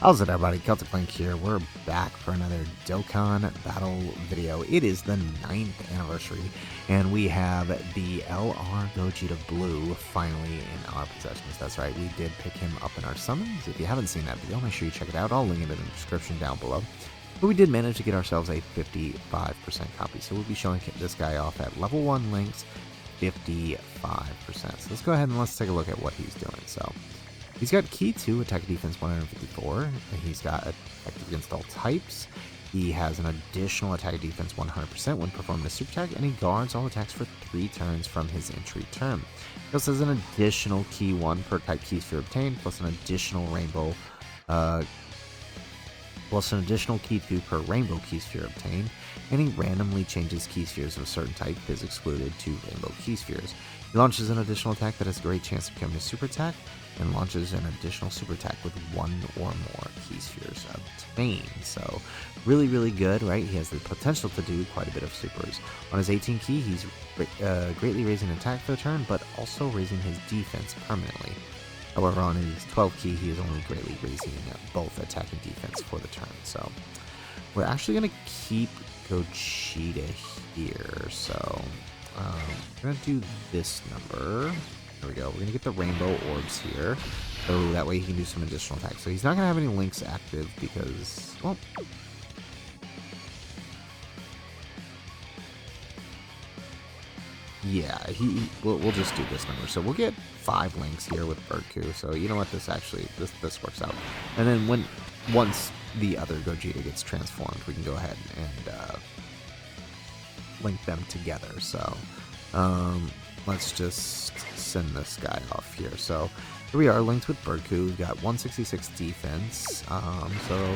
How's it, everybody? Celtic Link here. We're back for another Dokkan battle video. It is the 9th anniversary, and we have the LR Gogeta Blue finally in our possessions. That's right, we did pick him up in our summons. If you haven't seen that video, make sure you check it out. I'll link it in the description down below. But we did manage to get ourselves a 55% copy, so we'll be showing this guy off at level 1 links, 55%. So let's go ahead and let's take a look at what he's doing. So he's got Key 2, Attack Defense 154, and he's got Effective Against All Types. He has an additional Attack Defense 100% when performing a Super Attack, and he guards all attacks for 3 turns from his entry turn. He also has an additional Key 1 per type Key Sphere obtained, plus an additional Rainbow, plus an additional Key 2 per Rainbow Key Sphere obtained, and he randomly changes Key Spheres of a certain type, is excluded, to Rainbow Key Spheres. He launches an additional attack that has a great chance of becoming a Super Attack, and launches an additional Super Attack with 1 or more Key Spheres obtained. So, really, really good, right? He has the potential to do quite a bit of Supers. On his 18 key, he's greatly raising attack for the turn, but also raising his defense permanently. However, on his 12 key, he is only greatly raising both attack and defense for the turn. So, we're actually going to keep Gogeta here. So, we're going to do this number. There we go. We're going to get the rainbow orbs here, so that way he can do some additional attacks. So he's not going to have any links active because, well, yeah, we'll just do this number. So we'll get 5 links here with Birdcoo. So you know what, this works out. And then once the other Gogeta gets transformed, we can go ahead and link them together. So let's just send this guy off here. So here we are, linked with Birdcoo. We've got 166 defense. So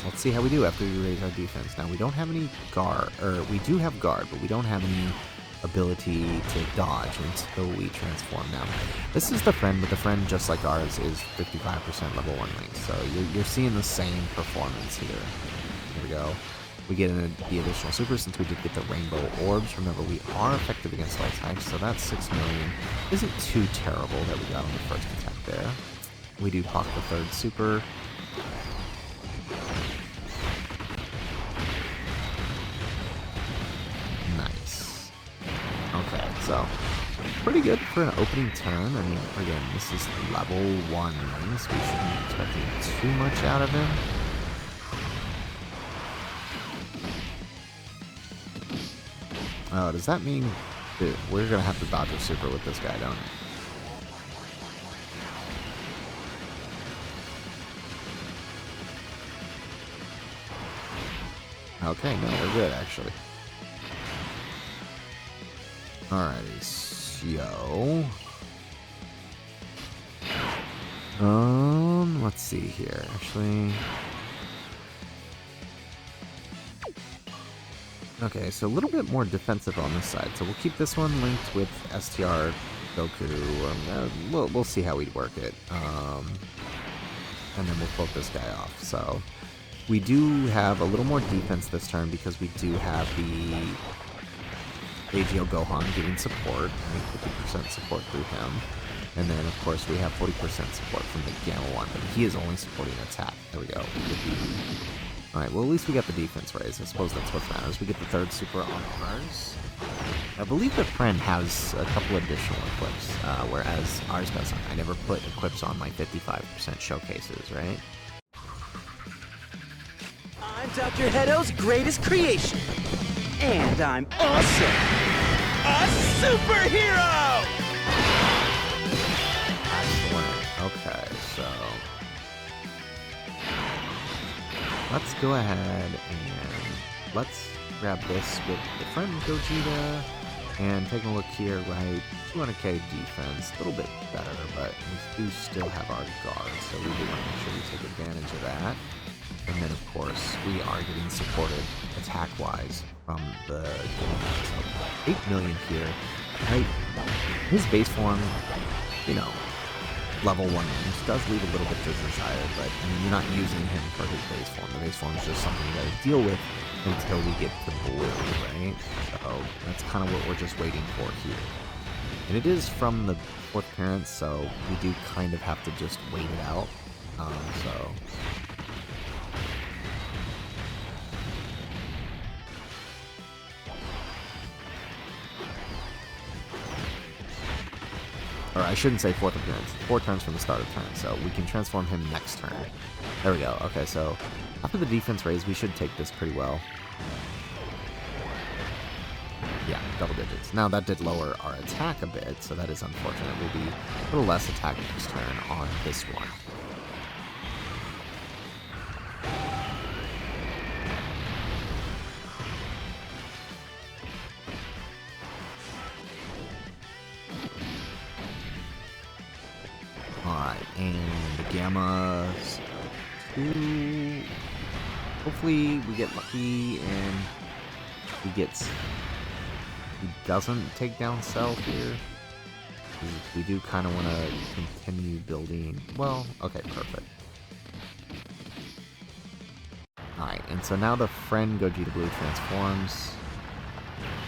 let's see how we do after we raise our defense. Now we don't have any guard, or we do have guard, but we don't have any ability to dodge until we transform. Now this is the friend, but the friend, just like ours, is 55% level 1 link. So you're seeing the same performance here. Here we go. We get the additional super since we did get the rainbow orbs. Remember, we are effective against all types, so that's 6 million. Isn't too terrible that we got on the first attack there. We do pop the 3rd super. Nice. Okay, so pretty good for an opening turn. I mean, again, this is level 1 rings. We shouldn't be expecting too much out of him. Oh, does that mean that we're going to have to dodge a super with this guy, don't we? Okay, no, we're good, actually. Alrighty, so let's see here. Actually, okay, so a little bit more defensive on this side. So we'll keep this one linked with STR Goku. We'll see how we work it. And then we'll float this guy off. So we do have a little more defense this turn because we do have the AGL Gohan giving support. 50% support through him. And then, of course, we have 40% support from the Gamma 1, but he is only supporting attack. There we go. Alright, well, at least we got the defense raised. I suppose that's what matters. We get the 3rd super on ours. I believe the friend has a couple additional equips, whereas ours doesn't. I never put equips on my 55% showcases, right? I'm Dr. Hedo's greatest creation. And I'm also a superhero! Okay, so let's go ahead and let's grab this with the friend Gogeta and take a look here, right? 200k defense, a little bit better, but we do still have our guard, so we do want to make sure we take advantage of that. And then, of course, we are getting supported attack-wise from the game. So 8 million here, right? His base form, you know, level 1 range does leave a little bit to desire, but I mean, you're not using him for his base form. The base form is just something you gotta deal with until we get to blue, right? So that's kind of what we're just waiting for here. And it is from the 4th appearance, so we do kind of have to just wait it out. So I shouldn't say 4th appearance. 4 turns from the start of turn, so we can transform him next turn. There we go. Okay, so after the defense raise, we should take this pretty well. Yeah, double digits. Now that did lower our attack a bit, so that is unfortunate. We'll be a little less attack next turn on this one. Alright, and the Gammas. Hopefully we get lucky and he doesn't take down Self here. We do kind of want to continue building. Well, okay, perfect. Alright, and so now the friend Gogeta Blue transforms.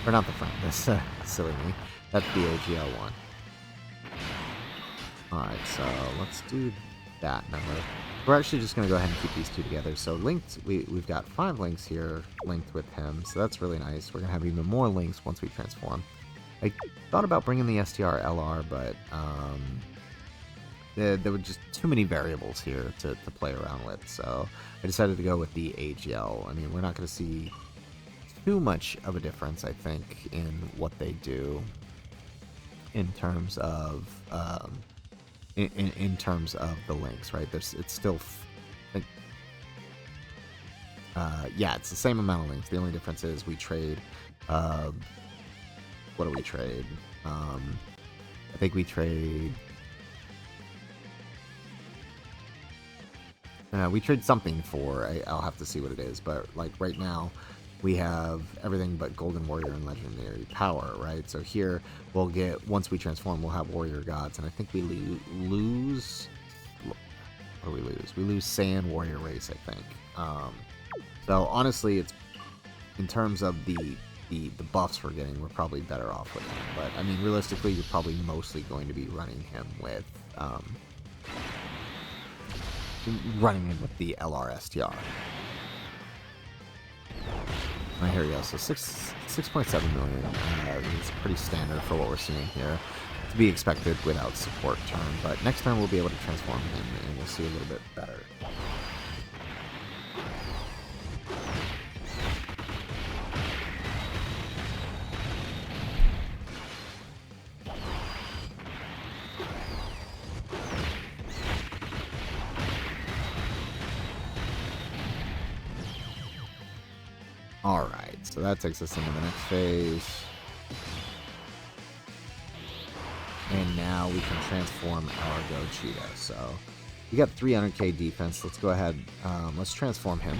Or not the friend, that's silly me. That's the AGL one. Alright, so let's do that number. We're actually just going to go ahead and keep these two together. So linked, we've got 5 links here linked with him, so that's really nice. We're going to have even more links once we transform. I thought about bringing the STR LR, but there were just too many variables here to play around with, so I decided to go with the AGL. I mean, we're not going to see too much of a difference, I think, in what they do in terms of in terms of the links, right? It's still, yeah, it's the same amount of links. The only difference is we trade. What do we trade? I think we trade. We trade something for. I'll have to see what it is, but like right now, we have everything but Golden Warrior and Legendary Power, right? So here we'll get, once we transform, we'll have Warrior Gods, and I think we lose. What do we lose? We lose Saiyan Warrior Race, I think. So honestly, it's in terms of the buffs we're getting, we're probably better off with him. But I mean, realistically, you're probably mostly going to be running him with the LR STR. Right, here we go. So 6.7 million is pretty standard for what we're seeing here. To be expected without support turn, but next turn we'll be able to transform him and we'll see a little bit better. Alright, so that takes us into the next phase. And now we can transform our Gogeta. So we got 300k defense. Let's go ahead. Let's transform him.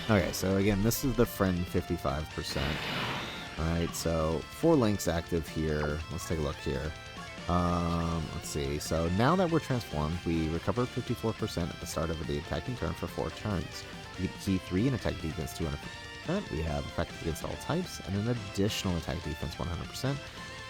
Okay, so again, this is the friend 55%. Alright, so 4 links active here. Let's take a look here. Let's see. So now that we're transformed, we recover 54% at the start of the attacking turn for 4 turns. We get key 3 and attack defense 200%. We have effective against all types and an additional attack defense 100%.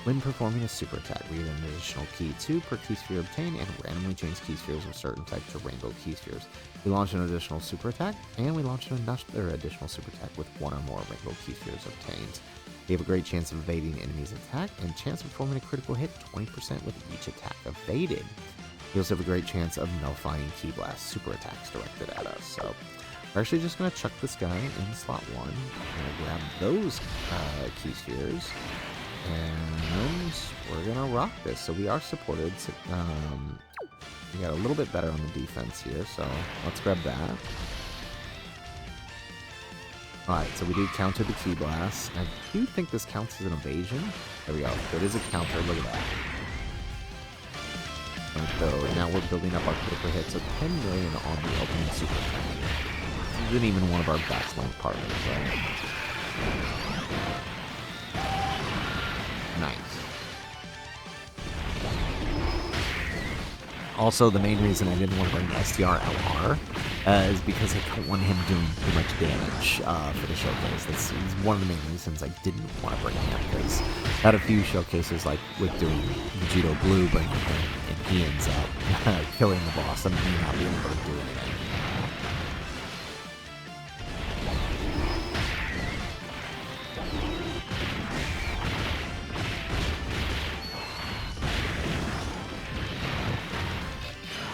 When performing a super attack, we get an additional key 2 per key sphere obtained and randomly change key spheres of certain type to rainbow key spheres. We launch an additional super attack, and we launch another additional super attack with 1 or more rainbow key spheres obtained. We have a great chance of evading enemies' attack, and chance of performing a critical hit 20% with each attack evaded. We also have a great chance of nullifying Ki Blast super attacks directed at us. So we're actually just going to chuck this guy in slot 1. We're going to grab those key spheres, and we're going to rock this. So we are supported. We got a little bit better on the defense here, so let's grab that. Alright, so we do counter the Ki Blast. I do think this counts as an evasion. There we go. It is a counter. Look at that. And so now we're building up our critical hit. So 10 million on the opening super attack. This isn't even one of our best link partners, right? Nice. Also, the main reason I didn't want to bring STR LR is because I don't want him doing too much damage for the showcase. That's one of the main reasons I didn't want to bring him, because I had a few showcases like with doing Vegito Blue, bringing him, and he ends up killing the boss and me not being able to do anything.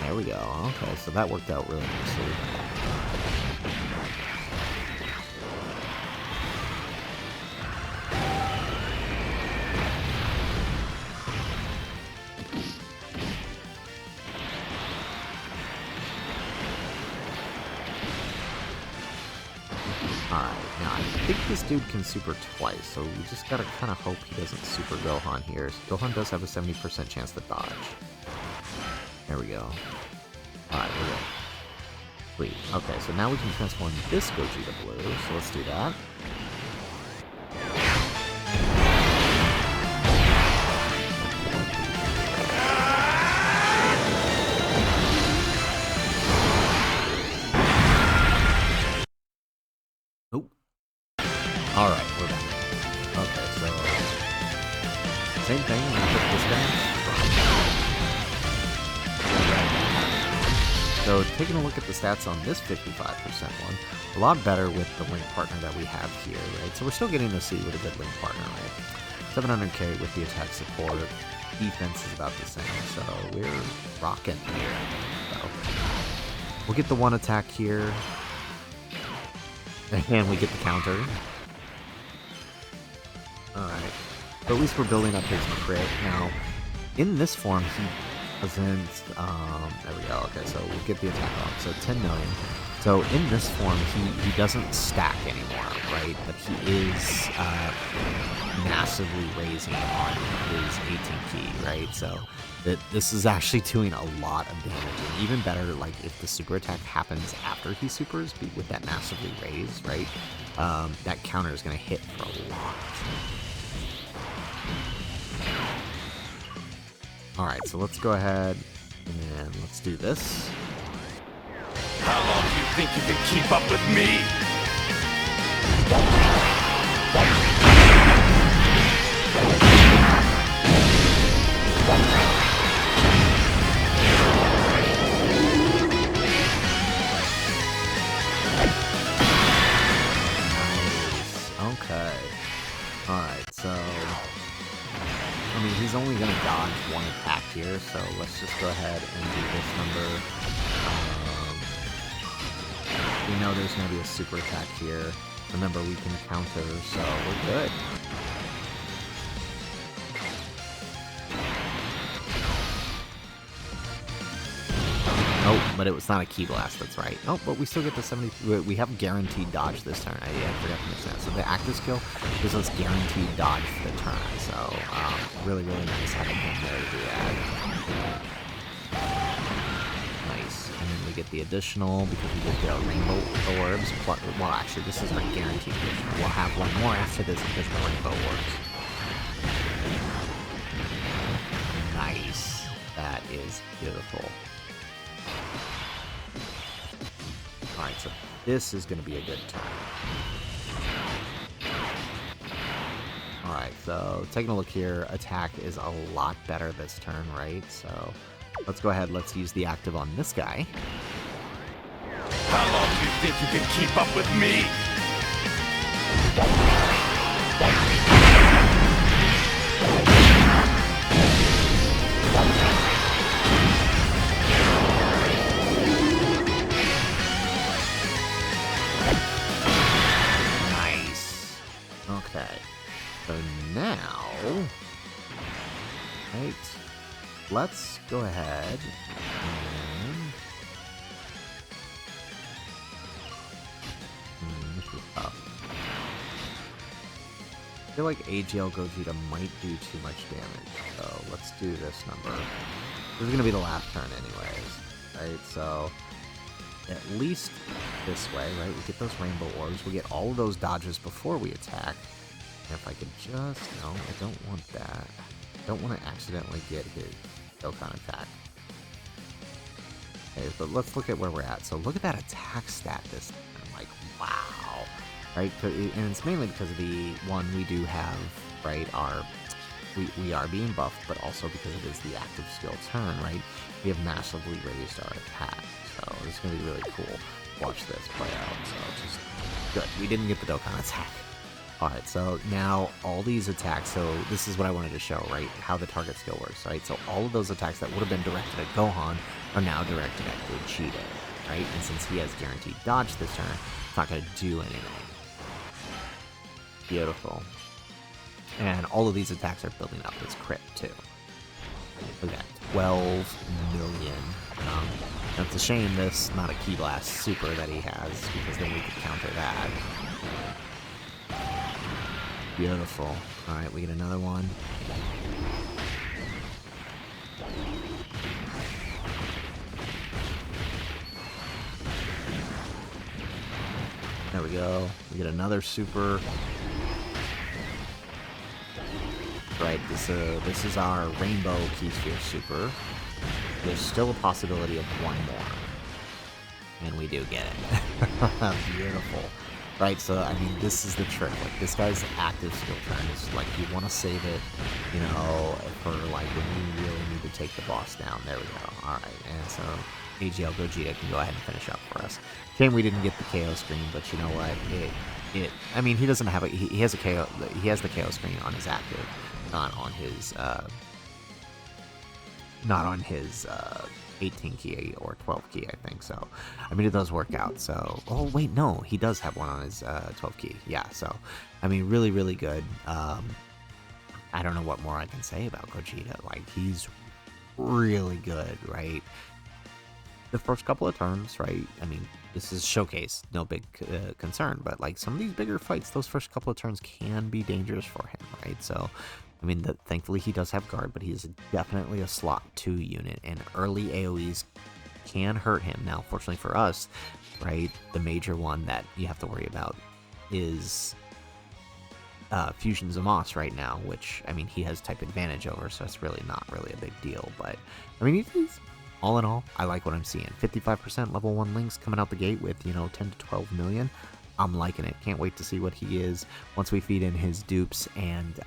There we go. Okay, so that worked out really nicely. Alright, now I think this dude can super twice, so we just gotta kind of hope he doesn't super Gohan here. Gohan does have a 70% chance to dodge. There we go. Alright, we're good. Sweet. Okay, so now we can transform this Gogeta Blue, so let's do that. Nope. Alright, we're back. Okay, so same thing, we put this guy. So taking a look at the stats on this 55% one, a lot better with the link partner that we have here, right? So we're still getting to see with a good link partner, right? 700k with the attack support, defense is about the same, so we're rocking here. So we'll get the one attack here, and we get the counter. Alright, but at least we're building up his crit. Now, in this form, he doesn't, there we go, okay, so we'll get the attack on, so 10 million. So in this form, he doesn't stack anymore, right, but he is massively raising on his 18 key, right, so this is actually doing a lot of damage, and even better, like, if the super attack happens after he supers, with that massively raised, right, that counter is going to hit for a lot. Alright, so let's go ahead and let's do this. How long do you think you can keep up with me? Nice. Okay. Alright, so I mean, he's only going to dodge one attack here, so let's just go ahead and do this number. We know there's going to be a super attack here. Remember, we can counter, so we're good. Nope, but it was not a Ki Blast, that's right. Oh, but we still get the 70... We have guaranteed dodge this turn. I forgot to mention that. So the active skill gives us guaranteed dodge for the turn. So, really, really nice having him there to do that. Nice. And then we get the additional, because we get the rainbow orbs. Well, actually, this is our guaranteed additional. We'll have one more after this because of the rainbow orbs. Nice. That is beautiful. Alright, so this is going to be a good turn. Alright, so taking a look here, attack is a lot better this turn, right? So let's go ahead, let's use the active on this guy. How long do you think you can keep up with me? Nice. Okay. So now, right, let's go ahead and this is tough. I feel like AGL Gogeta might do too much damage, so let's do this number. This is going to be the last turn anyways, right? So at least this way, right? We get those rainbow orbs, we get all of those dodges before we attack. And if I could just... No, I don't want that. I don't want to accidentally get his Dokkan attack. Okay, but let's look at where we're at. So look at that attack stat this time. Like, wow. Right? And it's mainly because of the one we do have, right, we are being buffed, but also because it is the active skill turn, right? We have massively raised our attack. So it's going to be really cool. Watch this play out. So just good. We didn't get the Dokkan attack. Alright, so now all these attacks, so this is what I wanted to show, right? How the target skill works, right? So all of those attacks that would have been directed at Gohan are now directed at Gogeta, right? And since he has guaranteed dodge this turn, it's not going to do anything. Beautiful. And all of these attacks are building up this crit, too. Look at that, 12 million. It's a shame this not a Ki Blast super that he has, because then we could counter that. Beautiful. Alright, we get another one. There we go. We get another super. Right, this is our Rainbow Ki Sphere super. There's still a possibility of one more. And we do get it. Beautiful. Right, so, I mean, this is the trick. Like, this guy's active skill turn is, like, you want to save it, you know, for, like, when you really need to take the boss down. There we go. Alright, and so AGL Gogeta can go ahead and finish up for us. Shame we didn't get the KO screen, but you know what? I mean, he doesn't have a, he has a KO, he has the KO screen on his active, not on his 18 key or 12 key, I think. So, I mean, it does work out. So, oh wait, no, he does have one on his 12 key. Yeah, so, I mean, really, really good. I don't know what more I can say about Gogeta. Like, he's really good, right? The first couple of turns, right? I mean, this is showcase, no big concern, but like some of these bigger fights, those first couple of turns can be dangerous for him, right? So, I mean, thankfully he does have guard, but he's definitely a slot 2 unit, and early AoEs can hurt him. Now, fortunately for us, right, the major one that you have to worry about is Fusion Zamos right now, which, I mean, he has type advantage over, so it's really not really a big deal. But, I mean, he's all in all, I like what I'm seeing. 55% level 1 links coming out the gate with, you know, 10 to 12 million. I'm liking it. Can't wait to see what he is once we feed in his dupes and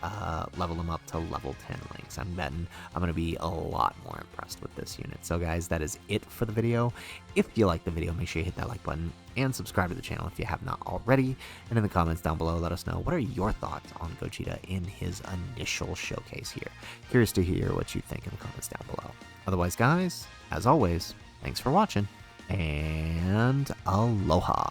level him up to level 10 links. I'm betting I'm going to be a lot more impressed with this unit. So guys, that is it for the video. If you like the video, make sure you hit that like button and subscribe to the channel if you have not already. And in the comments down below, let us know, what are your thoughts on Gogeta in his initial showcase here? Curious to hear what you think in the comments down below. Otherwise, guys, as always, thanks for watching, and aloha.